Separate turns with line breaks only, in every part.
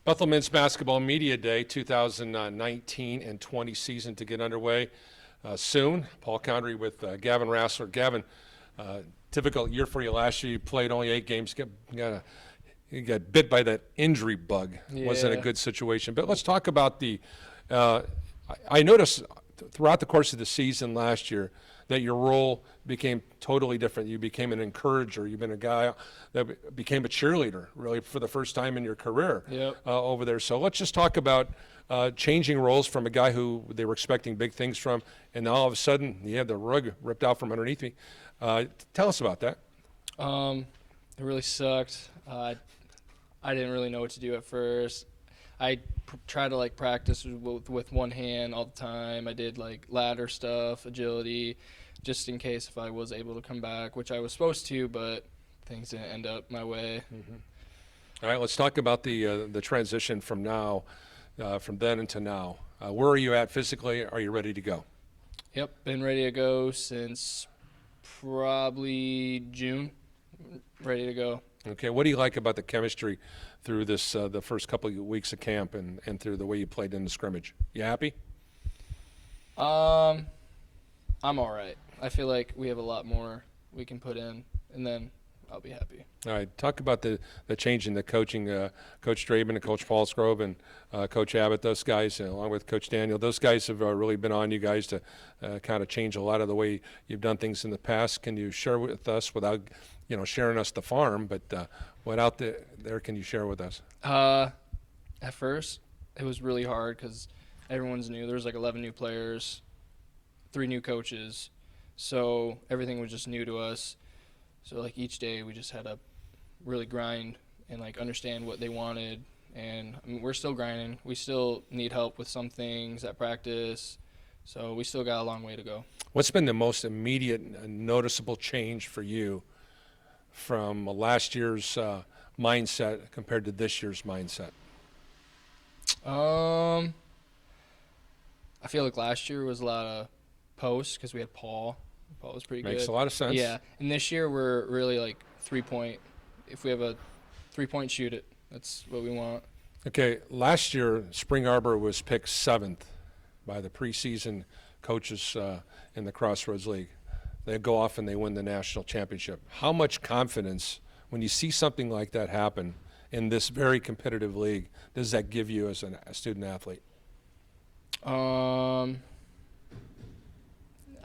Bethel Men's Basketball Media Day 2019 and 20 season to get underway soon. Paul Condry with Gavin Rasler. Gavin, difficult year for you last year. You played only 8 games. You got bit by that injury bug.
Yeah.
Wasn't a good situation. But let's talk about the I noticed throughout the course of the season last year that your role became totally different. You became an encourager. You've been a guy that became a cheerleader, really, for the first time in your career.
Yep.
Over there. So let's just talk about changing roles from a guy who they were expecting big things from, and now all of a sudden you had the rug ripped out from underneath me. Tell us about that.
It really sucked. I didn't really know what to do at first. I tried to practice with one hand all the time. I did ladder stuff, agility, just in case if I was able to come back, which I was supposed to, but things didn't end up my way.
Mm-hmm. All right, let's talk about the transition from now, from then into now. Where are you at physically? Are you ready to go?
Yep, been ready to go since probably June. Ready to go.
Okay, what do you like about the chemistry through this the first couple of weeks of camp and through the way you played in the scrimmage? You happy?
I'm all right. I feel like we have a lot more we can put in, and then I'll be happy.
All right, talk about the change in the coaching. Coach Draven and Coach Paulsgrove and Coach Abbott, those guys, along with Coach Daniel, those guys have really been on you guys to kind of change a lot of the way you've done things in the past. Can you share with us, without sharing us the farm, but what out there can you share with us?
At first, it was really hard because everyone's new. There's 11 new players, 3 new coaches, so everything was just new to us. So each day we just had to really grind and understand what they wanted. And I mean, we're still grinding. We still need help with some things at practice. So we still got a long way to go.
What's been the most immediate noticeable change for you from last year's mindset compared to this year's mindset?
I feel like last year was a lot of posts because we had Paul. Paul was pretty good.
Makes a lot of sense.
Yeah, and this year we're really 3-point. If we have a 3-point, shoot it. That's what we want.
Okay, last year Spring Arbor was picked 7th by the preseason coaches in the Crossroads League. They go off and they win the national championship. How much confidence, when you see something like that happen in this very competitive league, does that give you as a student athlete?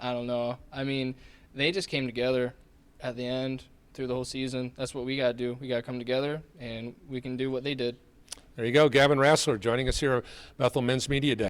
I don't know. I mean, they just came together at the end through the whole season. That's what we got to do. We got to come together, and we can do what they did.
There you go. Gavin Rasler joining us here at Bethel Men's Media Day.